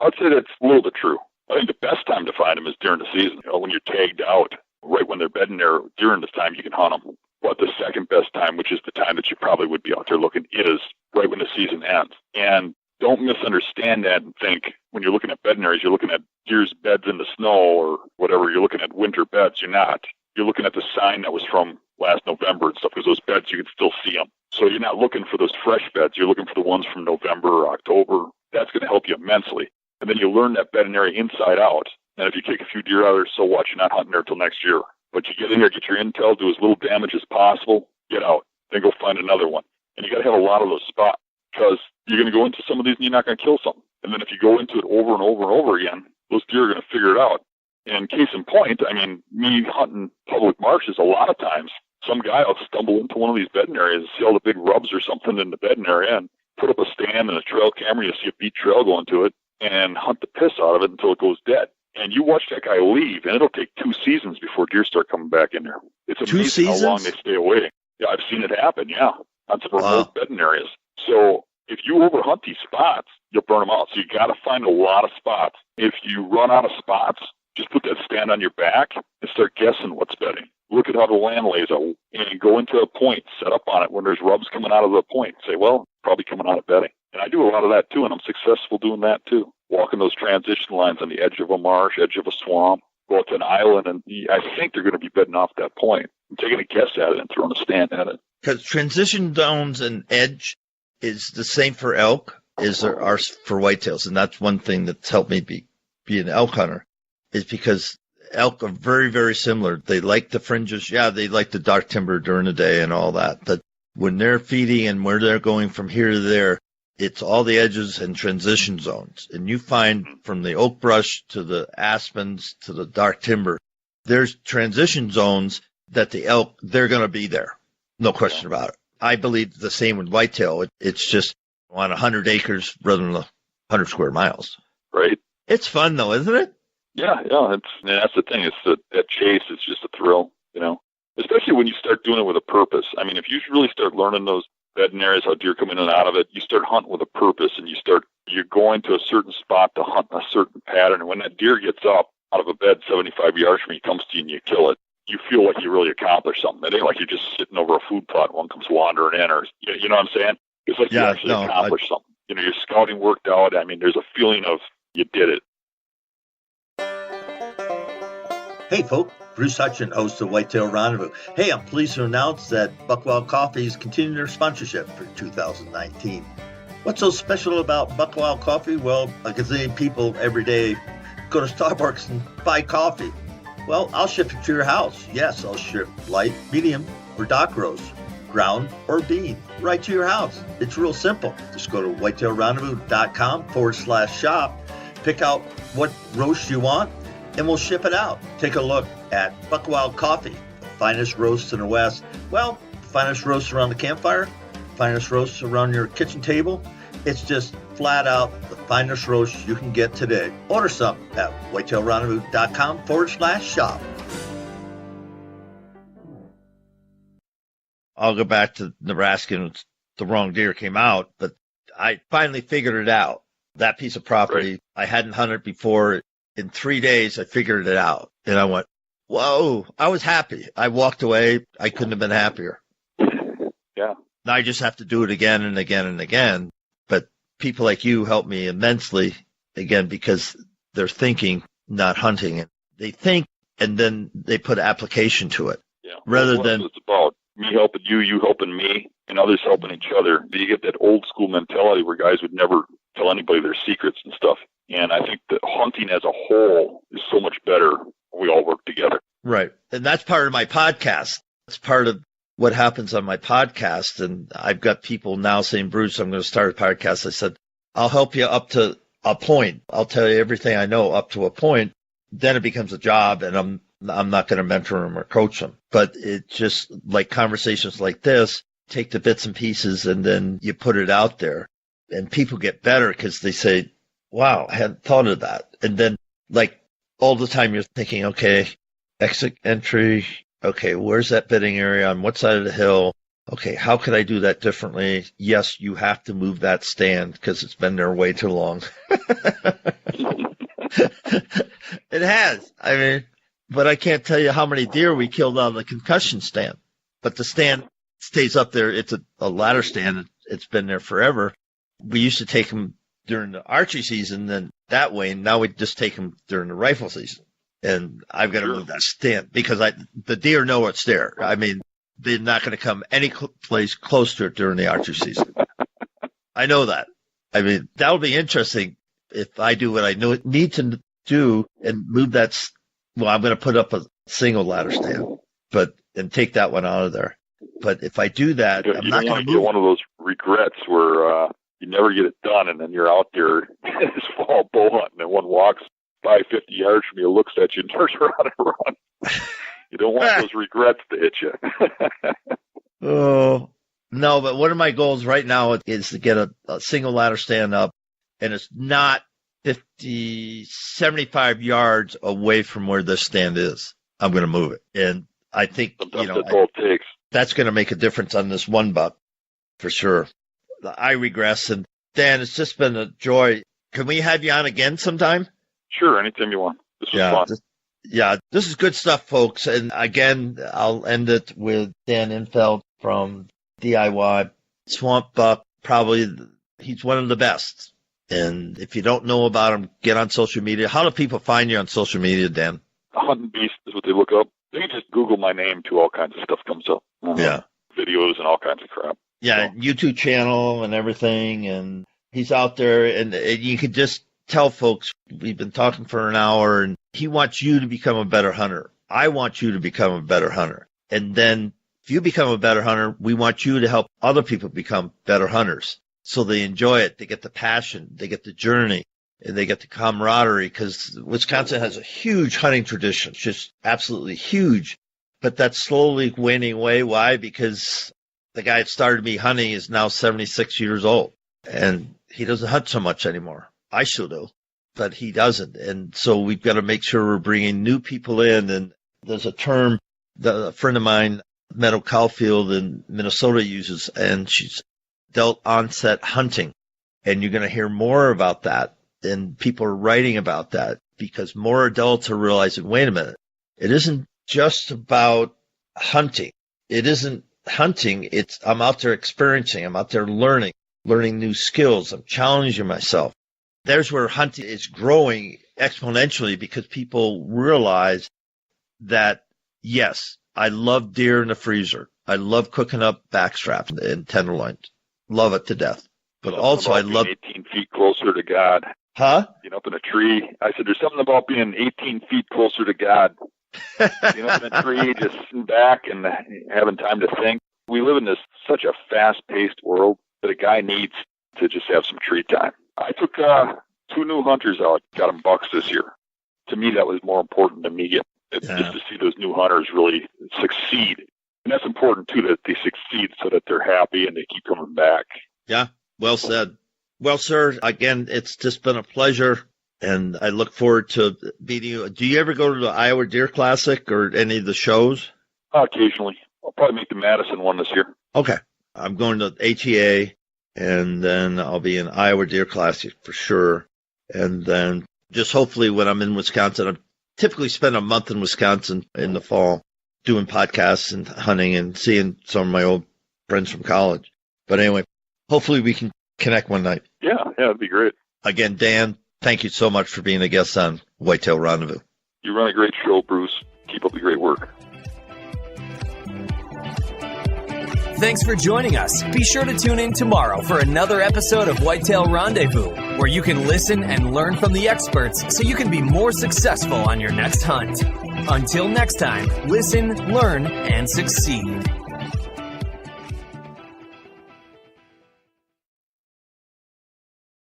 I'd say that's a little bit true. I think the best time to find them is during the season. You know, when you're tagged out, right when they're bedding there, during this time you can hunt them. But the second best time, which is the time that you probably would be out there looking, is right when the season ends. And don't misunderstand that and think when you're looking at bedding areas, you're looking at deer's beds in the snow or whatever. You're looking at winter beds. You're not. You're looking at the sign that was from last November and stuff, because those beds, you can still see them. So you're not looking for those fresh beds. You're looking for the ones from November or October. That's going to help you immensely. And then you learn that bedding area inside out. And if you kick a few deer out of there, so what? You're not hunting there till next year. But you get in there, get your intel, do as little damage as possible, get out, then go find another one. And you got to have a lot of those spots, because you're going to go into some of these and you're not going to kill something. And then if you go into it over and over and over again, those deer are going to figure it out. And case in point, I mean, me hunting public marshes, a lot of times, some guy will stumble into one of these bedding areas and see all the big rubs or something in the bedding area and put up a stand and a trail camera. You see a beat trail going to it and hunt the piss out of it until it goes dead. And you watch that guy leave, and it'll take 2 seasons before deer start coming back in there. It's amazing how long they stay away. Yeah, I've seen it happen, yeah, on some remote bedding areas. So if you overhunt these spots, you'll burn them out. So you got to find a lot of spots. If you run out of spots, just put that stand on your back and start guessing what's bedding. Look at how the land lays out, and go into a point, set up on it when there's rubs coming out of the point. Say, well, probably coming out of bedding. And I do a lot of that too, and I'm successful doing that too. Walking those transition lines on the edge of a marsh, edge of a swamp, go out to an island, and I think they're going to be bedding off that point. I'm taking a guess at it and throwing a stand at it. Because transition zones and edge is the same for elk. are for whitetails. And that's one thing that's helped me be an elk hunter, is because elk are very, very similar. They like the fringes. Yeah, they like the dark timber during the day and all that. But when they're feeding and where they're going from here to there, it's all the edges and transition zones. And you find from the oak brush to the aspens to the dark timber, there's transition zones that the elk, they're going to be there. No question about it. I believe the same with whitetail. It's just on 100 acres rather than 100 square miles. Right. It's fun though, isn't it? Yeah. That's the thing. It's that chase. It's just a thrill, especially when you start doing it with a purpose. I mean, if you really start learning those bedding areas, how deer come in and out of it, you start hunting with a purpose, and you're going to a certain spot to hunt a certain pattern. And when that deer gets up out of a bed 75 yards from you, comes to you and you kill it, you feel like you really accomplished something. It ain't like you're just sitting over a food plot and one comes wandering in, or you know what I'm saying? It's like you actually accomplished something. Your scouting worked out. I mean, there's a feeling of you did it. Hey, folks. Bruce Hutchin, host of Whitetail Rendezvous. Hey, I'm pleased to announce that Buckwild Coffee is continuing their sponsorship for 2019. What's so special about Buckwild Coffee? Well, a gazillion people every day go to Starbucks and buy coffee. Well, I'll ship it to your house. Yes, I'll ship light, medium, or dark roast, ground, or bean, right to your house. It's real simple. Just go to whitetailrendezvous.com/shop, pick out what roast you want, and we'll ship it out. Take a look at Buckwild Coffee, the finest roast in the West. Well, finest roast around the campfire, finest roast around your kitchen table. It's just flat out the finest roast you can get today. Order some at whitetailrendezvous.com/shop. I'll go back to Nebraska and the wrong deer came out, but I finally figured it out. That piece of property, right. I hadn't hunted before. In 3 days, I figured it out. And I went, whoa, I was happy. I walked away. I couldn't have been happier. Yeah. Now I just have to do it again and again and again. But people like you help me immensely, again, because they're thinking, not hunting. And they think, and then they put application to it. Yeah. Rather than it's about me helping you, you helping me, and others helping each other. You get that old school mentality where guys would never tell anybody their secrets and stuff. And I think that hunting as a whole is so much better when we all work together. Right. And that's part of my podcast. That's part of what happens on my podcast. And I've got people now saying, Bruce, I'm going to start a podcast. I said, I'll help you up to a point. I'll tell you everything I know up to a point. Then it becomes a job, and I'm not going to mentor them or coach them. But it's just like conversations like this, take the bits and pieces, and then you put it out there. And people get better because they say, wow, I hadn't thought of that. And then, like, all the time you're thinking, okay, exit entry. Okay, where's that bedding area? On what side of the hill? Okay, how could I do that differently? Yes, you have to move that stand because it's been there way too long. It has. I mean, but I can't tell you how many deer we killed on the concussion stand. But the stand stays up there. It's a ladder stand. It's been there forever. We used to take them during the archery season, then that way, and now we just take them during the rifle season. And I've got to move that stand because the deer know it's there. I mean, they're not going to come any place close to it during the archery season. I know that. I mean, that'll be interesting if I do what I need to do and move that. Well, I'm going to put up a single ladder stand, and take that one out of there. But if I do that, I'm not going to get one of those regrets where you never get it done, and then you're out there this fall bow hunting, and one walks by 50 yards from you, looks at you, and turns around and runs. You don't want those regrets to hit you. Oh, no, but one of my goals right now is to get a single ladder stand up, and it's not 75 yards away from where this stand is. I'm going to move it. And I think, sometimes that's all it takes. That's going to make a difference on this one buck for sure. I regress. And Dan, it's just been a joy. Can we have you on again sometime? Sure, anytime you want. This was fun. This is good stuff, folks. And again, I'll end it with Dan Infalt from DIY Swamp Buck. Probably he's one of the best. And if you don't know about him, get on social media. How do people find you on social media, Dan? Hunting Beast is what they look up. They can just Google my name too. All kinds of stuff comes up. Yeah. Videos and all kinds of crap. Yeah, YouTube channel and everything. And He's out there, and you could just tell folks, we've been talking for an hour, and he wants you to become a better hunter. I want you to become a better hunter. And then if you become a better hunter, we want you to help other people become better hunters. So they enjoy it. They get the passion. They get the journey. And they get the camaraderie, because Wisconsin has a huge hunting tradition, just absolutely huge. But that's slowly waning away. Why? Because the guy that started me hunting is now 76 years old, and he doesn't hunt so much anymore. I still do, but he doesn't. And so we've got to make sure we're bringing new people in. And there's a term that a friend of mine, Meadow Caulfield in Minnesota, uses, and she's adult onset hunting. And you're going to hear more about that. And people are writing about that because more adults are realizing, wait a minute, it isn't just about hunting. It isn't hunting. It's I'm out there experiencing. I'm out there learning new skills. I'm challenging myself. There's where hunting is growing exponentially, because people realize that, yes, I love deer in the freezer. I love cooking up backstraps and tenderloins. Love it to death. But also I love 18 feet closer to God. Huh? Being up in a tree. I said, there's something about being 18 feet closer to God. Being up in a tree, just sitting back and having time to think. We live in such a fast-paced world that a guy needs to just have some tree time. I took 2 new hunters out, got them bucks this year. To me, that was more important than me just to see those new hunters really succeed. And that's important, too, that they succeed so that they're happy and they keep coming back. Yeah, well said. Well, sir, again, it's just been a pleasure, and I look forward to meeting you. Do you ever go to the Iowa Deer Classic or any of the shows? Occasionally. I'll probably make the Madison one this year. Okay. I'm going to ATA, and then I'll be in Iowa Deer Classic for sure. And then just hopefully when I'm in Wisconsin, I typically spend a month in Wisconsin in the fall doing podcasts and hunting and seeing some of my old friends from college. But anyway, hopefully we can connect one night. Yeah, that'd be great. Again, Dan, thank you so much for being a guest on Whitetail Rendezvous. You run a great show, Bruce. Keep up the great work. Thanks for joining us. Be sure to tune in tomorrow for another episode of Whitetail Rendezvous, where you can listen and learn from the experts so you can be more successful on your next hunt. Until next time, listen, learn, and succeed.